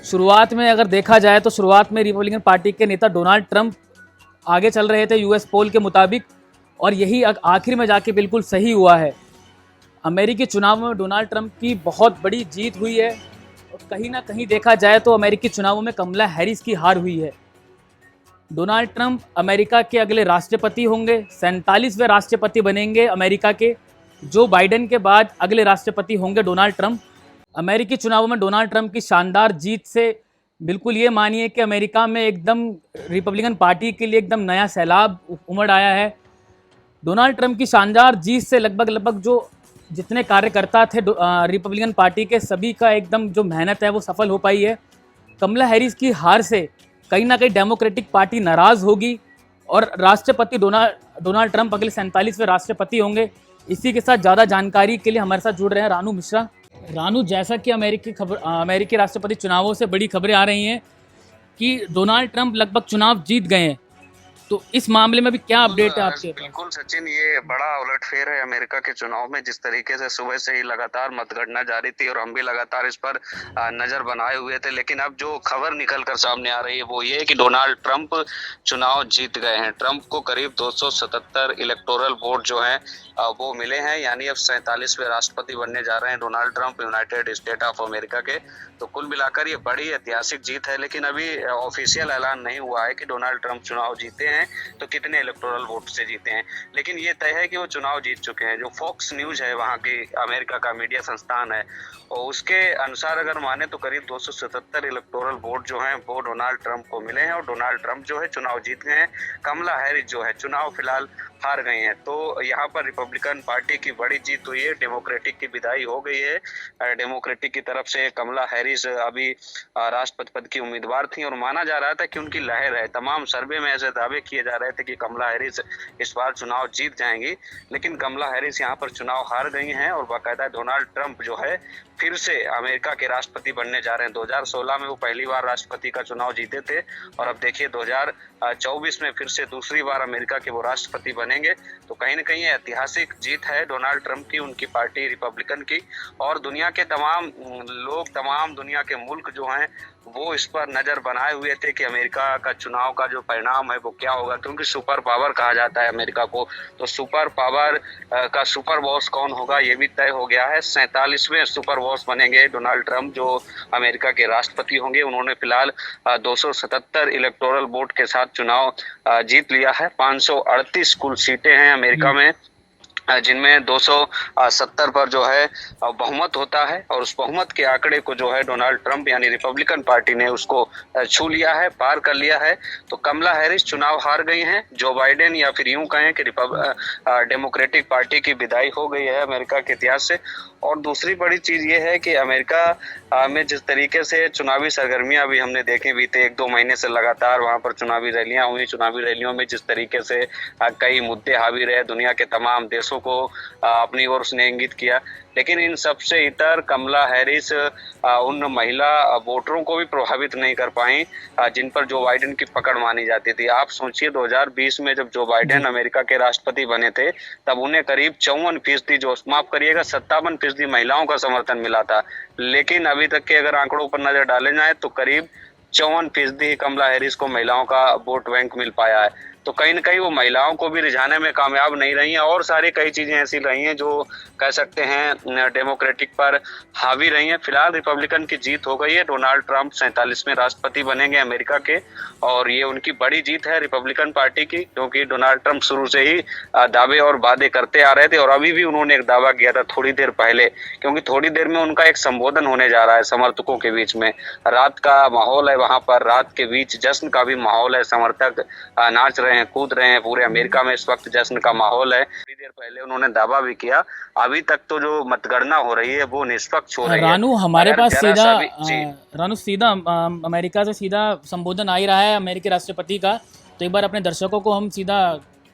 शुरुआत में अगर देखा जाए तो शुरुआत में रिपब्लिकन पार्टी के नेता डोनाल्ड ट्रंप आगे चल रहे थे यूएस पोल के मुताबिक, और यही आखिर में जाके बिल्कुल सही हुआ है। अमेरिकी चुनाव में डोनाल्ड ट्रंप की बहुत बड़ी जीत हुई है और कहीं ना कहीं देखा जाए तो अमेरिकी चुनावों में कमला हैरिस की हार हुई है। डोनाल्ड ट्रंप अमेरिका के अगले राष्ट्रपति होंगे, 47वें राष्ट्रपति बनेंगे अमेरिका के। जो बाइडेन के बाद अगले राष्ट्रपति होंगे डोनाल्ड ट्रंप। अमेरिकी चुनावों में डोनाल्ड ट्रंप की शानदार जीत से बिल्कुल ये मानिए कि अमेरिका में एकदम रिपब्लिकन पार्टी के लिए एकदम नया सैलाब उमड़ आया है। डोनाल्ड ट्रंप की शानदार जीत से लगभग जो जितने कार्यकर्ता थे रिपब्लिकन पार्टी के, सभी का एकदम जो मेहनत है वो सफल हो पाई है। कमला हैरिस की हार से कहीं ना कहीं डेमोक्रेटिक पार्टी नाराज़ होगी और राष्ट्रपति डोनाल्ड ट्रंप अगले 47वें राष्ट्रपति होंगे। इसी के साथ ज़्यादा जानकारी के लिए हमारे साथ जुड़ रहे हैं रानू मिश्रा। रानू, जैसा कि अमेरिकी राष्ट्रपति चुनावों से बड़ी खबरें आ रही हैं कि डोनाल्ड ट्रंप लगभग चुनाव जीत गए हैं, तो इस मामले में भी क्या अपडेट है आपके पास? बिल्कुल सचिन, ये बड़ा उलटफेर है अमेरिका के चुनाव में। जिस तरीके से सुबह से ही लगातार मतगणना जारी थी और हम भी लगातार इस पर नजर बनाए हुए थे, लेकिन अब जो खबर निकल कर सामने आ रही है वो ये है कि डोनाल्ड ट्रंप चुनाव जीत गए हैं। ट्रंप को करीब 277 इलेक्टोरल वोट जो है वो मिले हैं, यानी अब 47वें राष्ट्रपति बनने जा रहे हैं Donald Trump United state of America के। तो कुल मिलाकर ये बड़ी ऐतिहासिक जीत है, लेकिन अभी ऑफिशियल ऐलान नहीं हुआ है कि डोनाल्ड ट्रंप चुनाव जीते हैं तो कितने इलेक्टोरल वोट से जीते हैं। लेकिन ये तय है कि वो चुनाव जीत चुके हैं। जो फॉक्स न्यूज है, वहाँ की अमेरिका का मीडिया संस्थान है, और उसके अनुसार अगर माने तो करीब 277 इलेक्टोरल वोट जो हैं वो डोनाल्ड ट्रंप को मिले हैं और डोनाल्ड ट्रंप जो है चुनाव जीत गए हैं। कमला हैरिस जो है चुनाव फिलहाल हार गई हैं। तो यहाँ पर रिपब्लिकन पार्टी की बड़ी जीत हुई है, डेमोक्रेटिक की विदाई हो गई है। डेमोक्रेटिक की तरफ से कमला हैरिस अभी राष्ट्रपति पद की उम्मीदवार थी और माना जा रहा था कि उनकी लहर है। तमाम सर्वे में ऐसे दावे किए जा रहे थे कि कमला हैरिस इस बार चुनाव जीत जाएंगी, लेकिन कमला हैरिस यहाँ पर चुनाव हार गई हैं और बाकायदा डोनाल्ड ट्रंप जो है फिर से अमेरिका के राष्ट्रपति बनने जा रहे हैं। 2016 में वो पहली बार राष्ट्रपति का चुनाव जीते थे और अब देखिए 2024 में फिर से दूसरी बार अमेरिका के वो राष्ट्रपति बनेंगे। तो कहीं ना कहीं ऐतिहासिक जीत है डोनाल्ड ट्रंप की, उनकी पार्टी रिपब्लिकन की, और दुनिया के तमाम लोग, तमाम दुनिया के मुल्क जो हैं वो इस पर नजर बनाए हुए थे कि अमेरिका का चुनाव का जो परिणाम है वो क्या होगा, क्योंकि सुपर पावर कहा जाता है अमेरिका को। तो सुपर पावर का सुपर बॉस कौन होगा ये भी तय हो गया है। 47वें सुपर बॉस बनेंगे डोनाल्ड ट्रंप, जो अमेरिका के राष्ट्रपति होंगे। उन्होंने फिलहाल 277 इलेक्टोरल वोट के साथ चुनाव जीत लिया है। 538 कुल सीटें हैं अमेरिका में, जिनमें 270 पर जो है बहुमत होता है, और उस बहुमत के आंकड़े को जो है डोनाल्ड ट्रंप यानी रिपब्लिकन पार्टी ने उसको छू लिया है, पार कर लिया है। तो कमला हैरिस चुनाव हार गई हैं। जो बाइडेन, या फिर यूं कहें कि डेमोक्रेटिक पार्टी की विदाई हो गई है अमेरिका के इतिहास से। और दूसरी बड़ी चीज ये है कि अमेरिका में जिस तरीके से चुनावी सरगर्मियां भी हमने देखी बीते 1-2 महीने से, लगातार वहां पर चुनावी रैलियां हुई। चुनावी रैलियों में जिस तरीके से कई मुद्दे हावी रहे, दुनिया के तमाम देशों को अपनी ओर उसने इंगित किया, लेकिन इन सबसे इतर कमला हैरिस उन महिला वोटरों को भी प्रभावित नहीं कर पाई जिन पर जो बाइडेन की पकड़ मानी जाती थी। आप सोचिए 2020 में जब जो बाइडेन अमेरिका के राष्ट्रपति बने थे तब उन्हें करीब 54%, जो माफ करिएगा 57% महिलाओं का समर्थन मिला था, लेकिन अभी तक के अगर आंकड़ों पर नजर डाले जाए तो करीब 54% कमला हैरिस को महिलाओं का वोट बैंक मिल पाया है। तो कहीं न कहीं वो महिलाओं को भी रिझाने में कामयाब नहीं रही हैं, और सारी कई चीजें ऐसी रही हैं जो कह सकते हैं डेमोक्रेटिक पर हावी रही हैं। फिलहाल रिपब्लिकन की जीत हो गई है, डोनाल्ड ट्रंप 47वें राष्ट्रपति बनेंगे अमेरिका के, और ये उनकी बड़ी जीत है रिपब्लिकन पार्टी की, क्योंकि डोनाल्ड ट्रंप शुरू से ही दावे और वादे करते आ रहे थे। और अभी भी उन्होंने एक दावा किया था थोड़ी देर पहले, क्योंकि थोड़ी देर में उनका एक संबोधन होने जा रहा है समर्थकों के बीच में। रात का माहौल है वहां पर, रात के बीच जश्न का भी माहौल है, समर्थक नाच रहे हैं, कूद रहे हैं। पूरे अमेरिका में इस वक्त जश्न का माहौल है। थोड़ी देर पहले उन्होंने दावा भी किया। अभी तक तो जो मतगणना हो रही है वो निष्पक्ष हो रही है। रानू, हमारे पास सीधा अमेरिका से सीधा संबोधन आ ही रहा है अमेरिकी राष्ट्रपति का, तो एक बार अपने दर्शकों को हम सीधा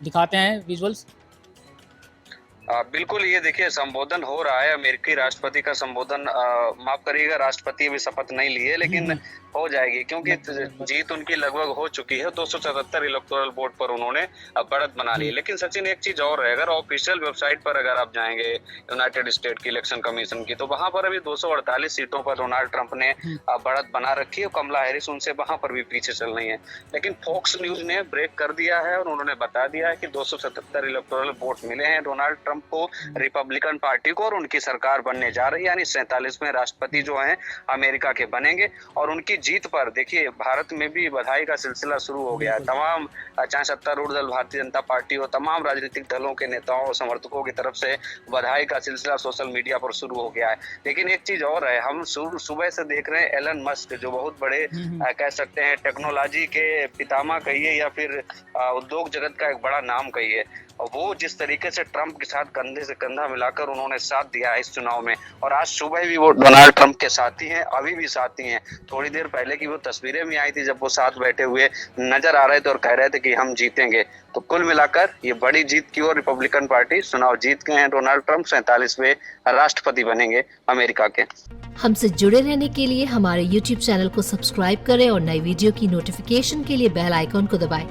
दिखाते हैं विजुअल्स। बिल्कुल, ये देखिए संबोधन हो रहा है, अमेरिकी राष्ट्रपति का संबोधन, माफ करिएगा राष्ट्रपति अभी शपथ नहीं लिए, लेकिन हो जाएगी क्योंकि जीत उनकी लगभग हो चुकी है। 277 इलेक्टोरल वोट पर उन्होंने बढ़त बना ली है। लेकिन सचिन एक चीज और है, अगर ऑफिशियल वेबसाइट पर अगर आप जाएंगे यूनाइटेड स्टेट की इलेक्शन कमीशन की, तो वहां पर अभी 248 सीटों पर डोनाल्ड ट्रंप ने बढ़त बना रखी है। कमला हैरिस उनसे वहां पर भी पीछे चल रही है। लेकिन फॉक्स न्यूज ने ब्रेक कर दिया है और उन्होंने बता दिया है कि 277 इलेक्टोरल वोट मिले हैं डोनाल्ड ट्रंप को, रिपब्लिकन पार्टी को, और उनकी सरकार बनने जा रही है, यानी 47वें राष्ट्रपति जो हैं अमेरिका के बनेंगे। और उनकी जीत पर देखिए भारत में भी बधाई का सिलसिला शुरू हो गया है। तमाम, चाहे सत्तारूढ़ दल भारतीय जनता पार्टी हो, तमाम राजनीतिक दलों के नेताओं और समर्थकों की तरफ से बधाई का सिलसिला सोशल मीडिया पर शुरू हो गया है। लेकिन एक चीज और है, हम सुबह से देख रहे हैं एलन मस्क, जो बहुत बड़े कह सकते हैं टेक्नोलॉजी के पितामह कहिए या फिर उद्योग जगत का एक बड़ा नाम कहिए, वो जिस तरीके से ट्रंप के साथ कंधे से कंधा मिलाकर उन्होंने साथ दिया है इस चुनाव में, और आज सुबह भी वो डोनाल्ड ट्रंप के साथी हैं, अभी भी साथी हैं। थोड़ी देर पहले की वो तस्वीरें भी आई थी जब वो साथ बैठे हुए नजर आ रहे थे और कह रहे थे कि हम जीतेंगे। तो कुल मिलाकर ये बड़ी जीत की ओर रिपब्लिकन पार्टी चुनाव जीत गए हैं। डोनाल्ड ट्रंप 47वें राष्ट्रपति बनेंगे अमेरिका के। हमसे जुड़े रहने के लिए हमारे YouTube चैनल को सब्सक्राइब करें और नई वीडियो की नोटिफिकेशन के लिए बेल आइकॉन को दबाएं।